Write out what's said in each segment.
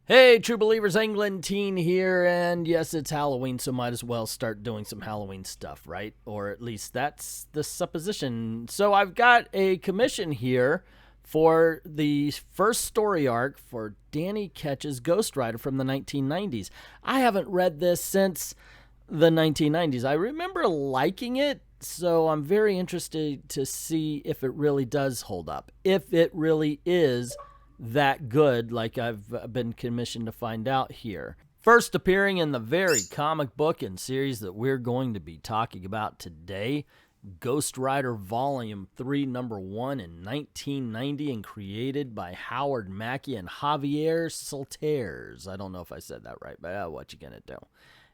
Hey, True Believers, Teen here, and yes, it's Halloween, so might as well start doing some Halloween stuff, right? Or at least that's the supposition. So I've got a commission here for the first story arc for Danny Ketch's Ghost Rider from the 1990s. I haven't read this since the 1990s. I remember liking it, so I'm very interested to see if it really does hold up. If it really is that good, like I've been commissioned to find out here. First appearing in the very comic book and series that we're going to be talking about today, Ghost Rider Volume 3, Number 1 in 1990, and created by Howard Mackie and Javier Solters. I don't know if I said that right, but what you gonna do?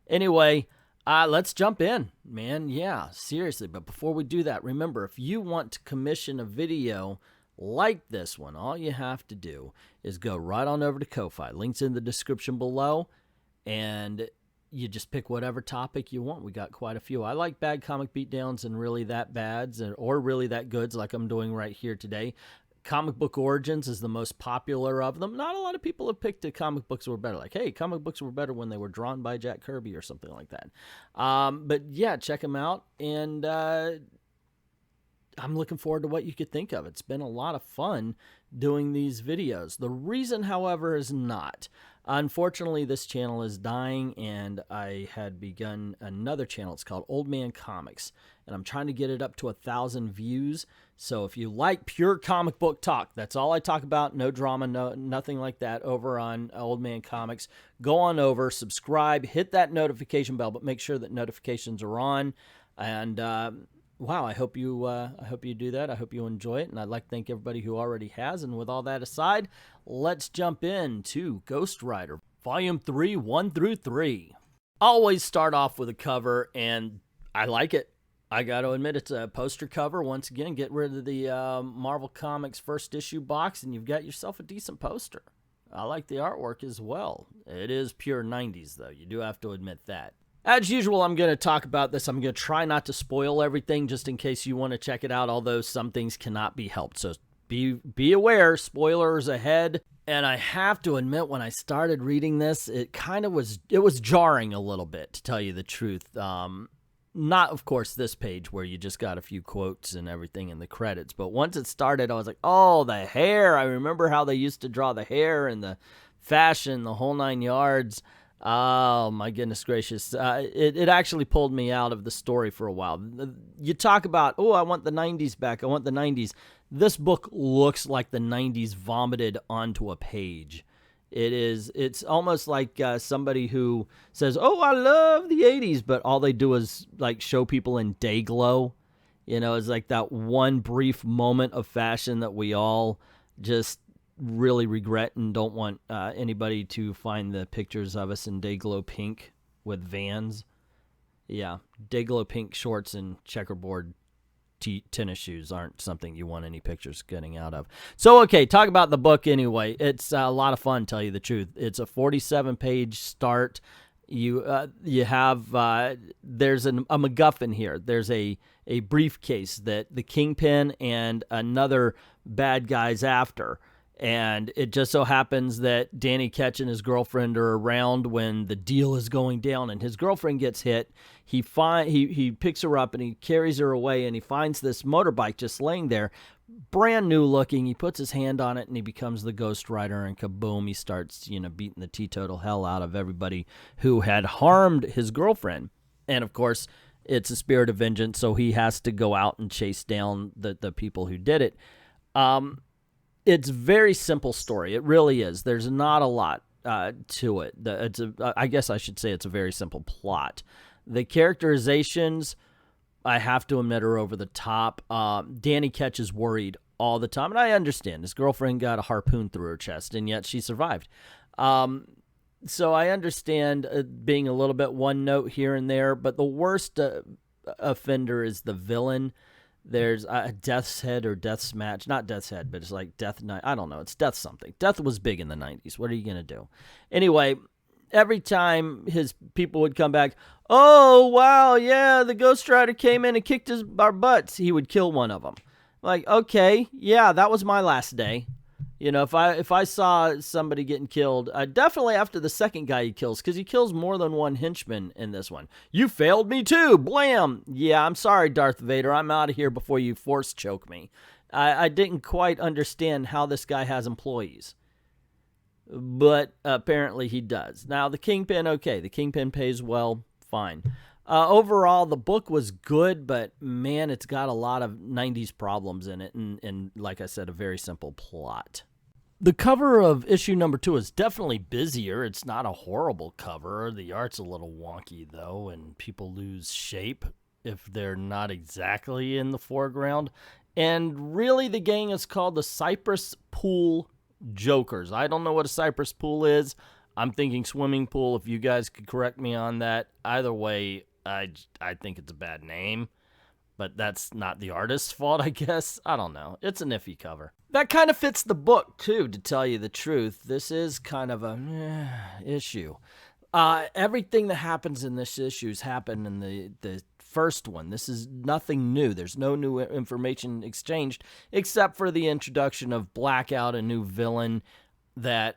Anyway, let's jump in, man. Yeah, seriously. But before we do that, remember, if you want to commission a video like this one, all you have to do is go right on over to Ko-Fi. Links in the description below, and you just pick whatever topic you want. We got quite a few. I like bad comic beatdowns and really that bads, or really that goods, like I'm doing right here today. Comic book origins is the most popular of them. Not a lot of people have picked that comic books were better. Like, hey, comic books were better when they were drawn by Jack Kirby or something like that. But yeah, check them out, and I'm looking forward to what you could think of. It's been a lot of fun doing these videos. The reason, however, is not. Unfortunately, this channel is dying, and I had begun another channel. It's called Old Man Comics, and I'm trying to get it up to 1,000 views. So if you like pure comic book talk, that's all I talk about, no drama, nothing like that, over on Old Man Comics. Go on over, subscribe, hit that notification bell, but make sure that notifications are on. And wow, I hope you do that. I hope you enjoy it, and I'd like to thank everybody who already has. And with all that aside, let's jump into Ghost Rider Volume 3, 1 through 3. Always start off with a cover, and I like it. I got to admit, it's a poster cover. Once again, get rid of the Marvel Comics first issue box, and you've got yourself a decent poster. I like the artwork as well. It is pure 90s, though. You do have to admit that. As usual, I'm going to talk about this. I'm going to try not to spoil everything just in case you want to check it out, although some things cannot be helped. So be aware, spoilers ahead. And I have to admit, when I started reading this, it was jarring a little bit, to tell you the truth. Not, of course, this page where you just got a few quotes and everything in the credits. But once it started, I was like, oh, the hair. I remember how they used to draw the hair and the fashion, the whole 9 yards. Oh, my goodness gracious. It actually pulled me out of the story for a while. You talk about, oh, I want the 90s back. I want the 90s. This book looks like the 90s vomited onto a page. It's almost like somebody who says, oh, I love the 80s, but all they do is like show people in day glow. You know, it's like that one brief moment of fashion that we all just really regret and don't want anybody to find the pictures of us in Dayglow pink with Vans. Yeah, Dayglow pink shorts and checkerboard tennis shoes aren't something you want any pictures getting out of. So, okay, talk about the book anyway. It's a lot of fun, tell you the truth. It's a 47-page start. You have there's a MacGuffin here. There's a briefcase that the Kingpin and another bad guy's after. And it just so happens that Danny Ketch and his girlfriend are around when the deal is going down, and his girlfriend gets hit. He picks her up and he carries her away, and he finds this motorbike just laying there, brand new looking. He puts his hand on it and he becomes the Ghost Rider, and kaboom, he starts, beating the teetotal hell out of everybody who had harmed his girlfriend. And of course, it's a spirit of vengeance, so he has to go out and chase down the people who did it. It's a very simple story. It really is. There's not a lot to it. I guess I should say it's a very simple plot. The characterizations, I have to admit, are over the top. Danny Ketch is worried all the time, and I understand. His girlfriend got a harpoon through her chest, and yet she survived. So I understand being a little bit one note here and there, but the worst offender is the villain. There's a Death's Head or Death's Match. Not Death's Head, but it's like Death Night. I don't know. It's Death something. Death was big in the 90s. What are you going to do? Anyway, every time his people would come back, oh, wow, yeah, the Ghost Rider came in and kicked our butts, he would kill one of them. Like, okay, yeah, that was my last day. You know, if I saw somebody getting killed, definitely after the second guy he kills, because he kills more than one henchman in this one. You failed me too, blam! Yeah, I'm sorry, Darth Vader. I'm out of here before you force choke me. I didn't quite understand how this guy has employees. But apparently he does. Now, the Kingpin, okay. The Kingpin pays well, fine. Overall, the book was good, but man, it's got a lot of 90s problems in it. And like I said, a very simple plot. The cover of issue number 2 is definitely busier. It's not a horrible cover. The art's a little wonky, though, and people lose shape if they're not exactly in the foreground. And really, the gang is called the Cypress Pool Jokers. I don't know what a cypress pool is. I'm thinking swimming pool. If you guys could correct me on that. Either way, I think it's a bad name. But that's not the artist's fault, I guess. I don't know. It's an iffy cover. That kind of fits the book, too, to tell you the truth. This is kind of a issue. Everything that happens in this issue's happened in the first one. This is nothing new. There's no new information exchanged except for the introduction of Blackout, a new villain that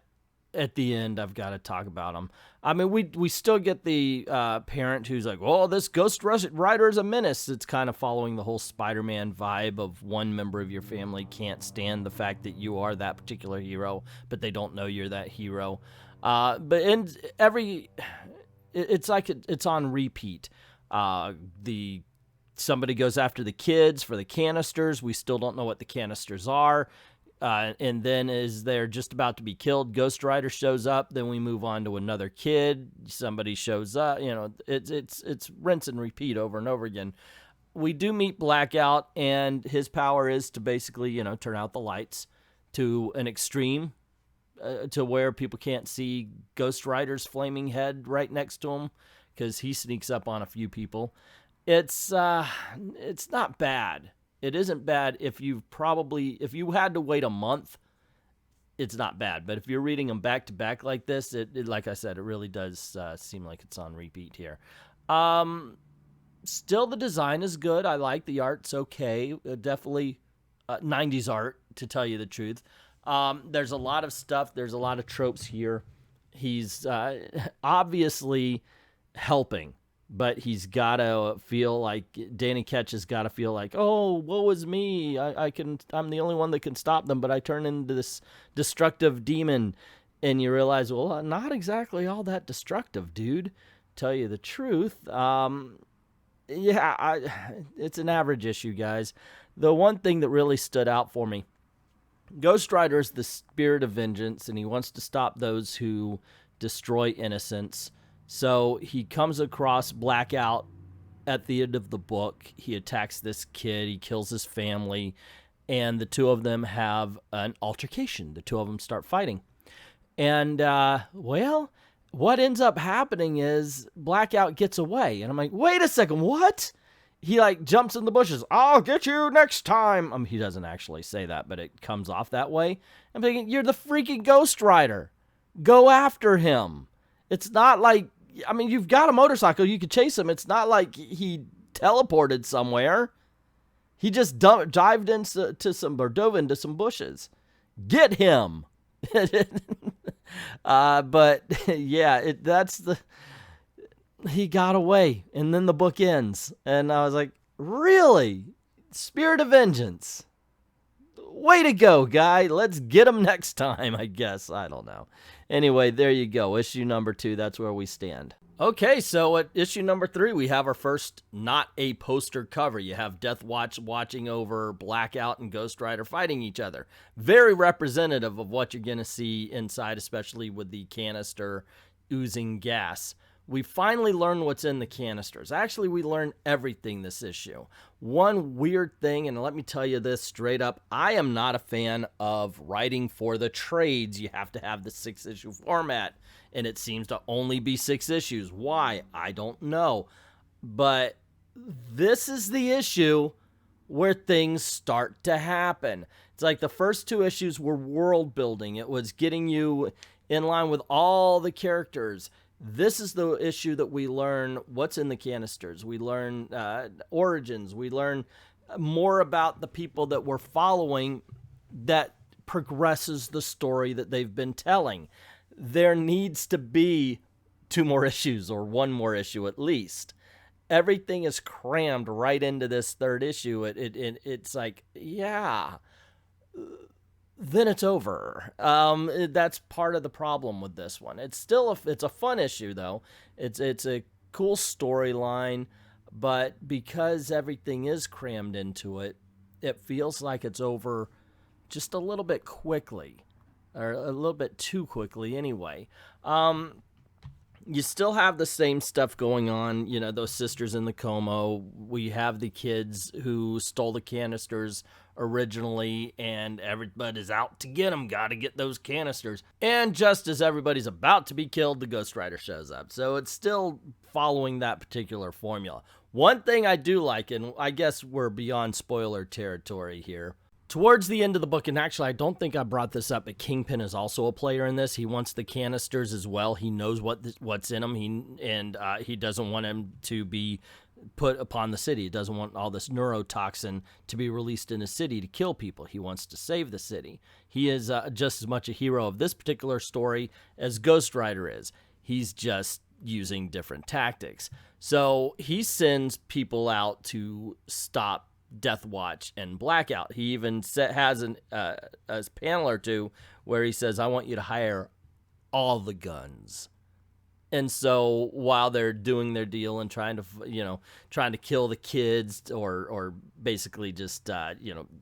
at the end I've got to talk about him. I mean, we still get the parent who's like, oh, this Ghost Rider is a menace. It's kind of following the whole Spider-Man vibe of one member of your family can't stand the fact that you are that particular hero, but they don't know you're that hero. But in it's like it's on repeat. Somebody goes after the kids for the canisters. We still don't know what the canisters are. And then as they're just about to be killed, Ghost Rider shows up. Then we move on to another kid. Somebody shows up. You know, it's rinse and repeat over and over again. We do meet Blackout, and his power is to basically, you know, turn out the lights to an extreme, to where people can't see Ghost Rider's flaming head right next to him, because he sneaks up on a few people. It's not bad. It isn't bad if you had to wait a month, it's not bad. But if you're reading them back to back like this, it like I said, it really does seem like it's on repeat here. Still, the design is good. I like the art's okay. Definitely 90s art, to tell you the truth. There's a lot of stuff. There's a lot of tropes here. He's obviously helping, but he's got to feel like, Danny Ketch has got to feel like, oh, woe is me. I'm the only one that can stop them, but I turn into this destructive demon. And you realize, well, not exactly all that destructive, dude. Tell you the truth. It's an average issue, guys. The one thing that really stood out for me, Ghost Rider is the spirit of vengeance, and he wants to stop those who destroy innocence. So he comes across Blackout at the end of the book. He attacks this kid. He kills his family. And the two of them have an altercation. The two of them start fighting. And, well, what ends up happening is Blackout gets away. And I'm like, wait a second, what? He, like, jumps in the bushes. I'll get you next time. He doesn't actually say that, but it comes off that way. I'm thinking, you're the freaking Ghost Rider. Go after him. It's not like, you've got a motorcycle. You could chase him. It's not like he teleported somewhere. He just dived into dove into some bushes. Get him. But yeah, he got away, and then the book ends, and I was like, really? Spirit of Vengeance. Way to go, guy. Let's get him next time, I guess. I don't know. Anyway, there you go. Issue number 2, that's where we stand. Okay, so at issue number 3, we have our first not a poster cover. You have Death Watch watching over Blackout and Ghost Rider fighting each other. Very representative of what you're going to see inside, especially with the canister oozing gas. We finally learn what's in the canisters. Actually, we learn everything this issue. One weird thing, and let me tell you this straight up, I am not a fan of writing for the trades. You have to have the 6-issue format, and it seems to only be 6 issues. Why? I don't know. But this is the issue where things start to happen. It's like the first 2 issues were world building. It was getting you in line with all the characters. This is the issue that we learn what's in the canisters. We learn origins. We learn more about the people that we're following that progresses the story that they've been telling. There needs to be 2 more issues or 1 more issue at least. Everything is crammed right into this 3rd issue. It's like, yeah, then it's over. That's part of the problem with this one. It's still it's a fun issue though. It's a cool storyline, but because everything is crammed into it, it feels like it's over just a little bit quickly, or a little bit too quickly anyway. You still have the same stuff going on, you know, those sisters in the coma. We have the kids who stole the canisters originally, and everybody's out to get them, got to get those canisters. And just as everybody's about to be killed, the Ghost Rider shows up. So it's still following that particular formula. One thing I do like, and I guess we're beyond spoiler territory here, towards the end of the book, and actually I don't think I brought this up, but Kingpin is also a player in this. He wants the canisters as well. He knows what's in them, he doesn't want him to be put upon the city. He doesn't want all this neurotoxin to be released in the city to kill people. He wants to save the city. He is just as much a hero of this particular story as Ghost Rider is. He's just using different tactics. So he sends people out to stop Death Watch and Blackout. He even has a panel or 2 where he says, I want you to hire all the guns. And so while they're doing their deal and trying to kill the kids or basically just,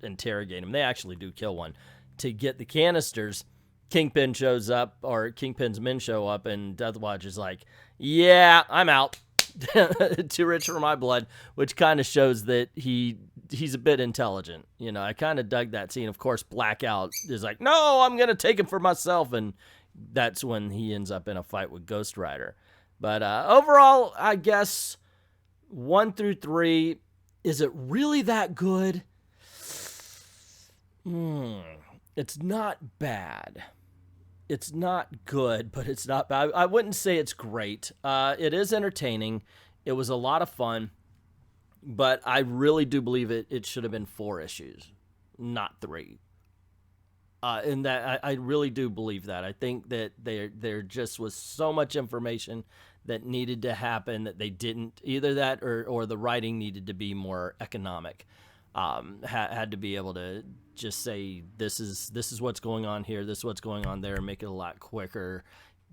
interrogate them, they actually do kill one to get the canisters. Kingpin shows up, or Kingpin's men show up, and Death Watch is like, yeah, I'm out. Too rich for my blood, which kind of shows that he's a bit intelligent. You know, I kind of dug that scene. Of course, Blackout is like, no, I'm going to take him for myself, and that's when he ends up in a fight with Ghost Rider. But overall, I guess 1 through 3, is it really that good? It's not bad. It's not good, but it's not bad. I wouldn't say it's great. It is entertaining. It was a lot of fun, but I really do believe it should have been 4 issues, not 3. And that I really do believe that. I think that there just was so much information that needed to happen that they didn't. Either that or the writing needed to be more economic. Had to be able to just say, this is what's going on here, this is what's going on there, make it a lot quicker,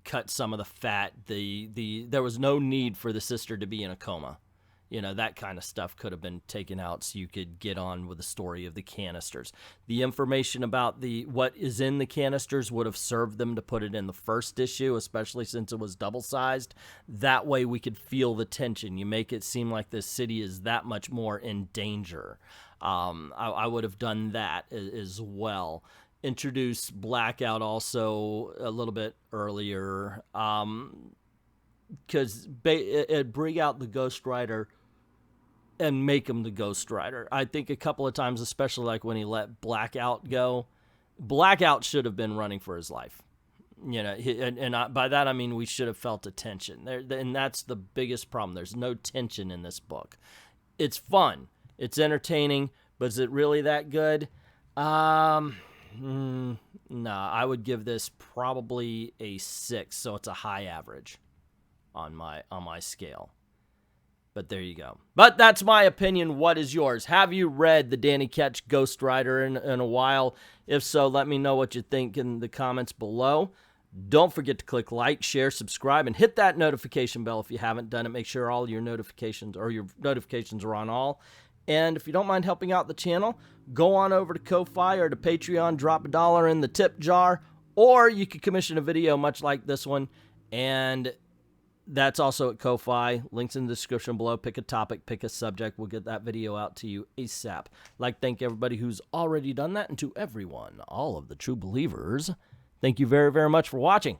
cut some of the fat. There was no need for the sister to be in a coma. You know, that kind of stuff could have been taken out so you could get on with the story of the canisters. The information about what is in the canisters would have served them to put it in the 1st issue, especially since it was double-sized. That way we could feel the tension. You make it seem like this city is that much more in danger. I would have done that as well. Introduce Blackout also a little bit earlier, because it bring out the Ghost Rider and make him the Ghost Rider. I think a couple of times, especially like when he let Blackout go, Blackout should have been running for his life. You know, by that I mean we should have felt a tension there, and that's the biggest problem. There's no tension in this book. It's fun, it's entertaining, but is it really that good? No, I would give this probably a 6, so it's a high average on my scale. But there you go. But that's my opinion. What is yours? Have you read the Danny Ketch Ghost Rider in a while? If so, let me know what you think in the comments below. Don't forget to click like, share, subscribe, and hit that notification bell if you haven't done it. Make sure all your notifications are on all. And if you don't mind helping out the channel, go on over to Ko-Fi or to Patreon, drop $1 in the tip jar, or you could commission a video much like this one, and that's also at Ko-Fi. Links in the description below. Pick a topic, pick a subject. We'll get that video out to you ASAP. I'd like to thank everybody who's already done that, and to everyone, all of the true believers, thank you very, very much for watching.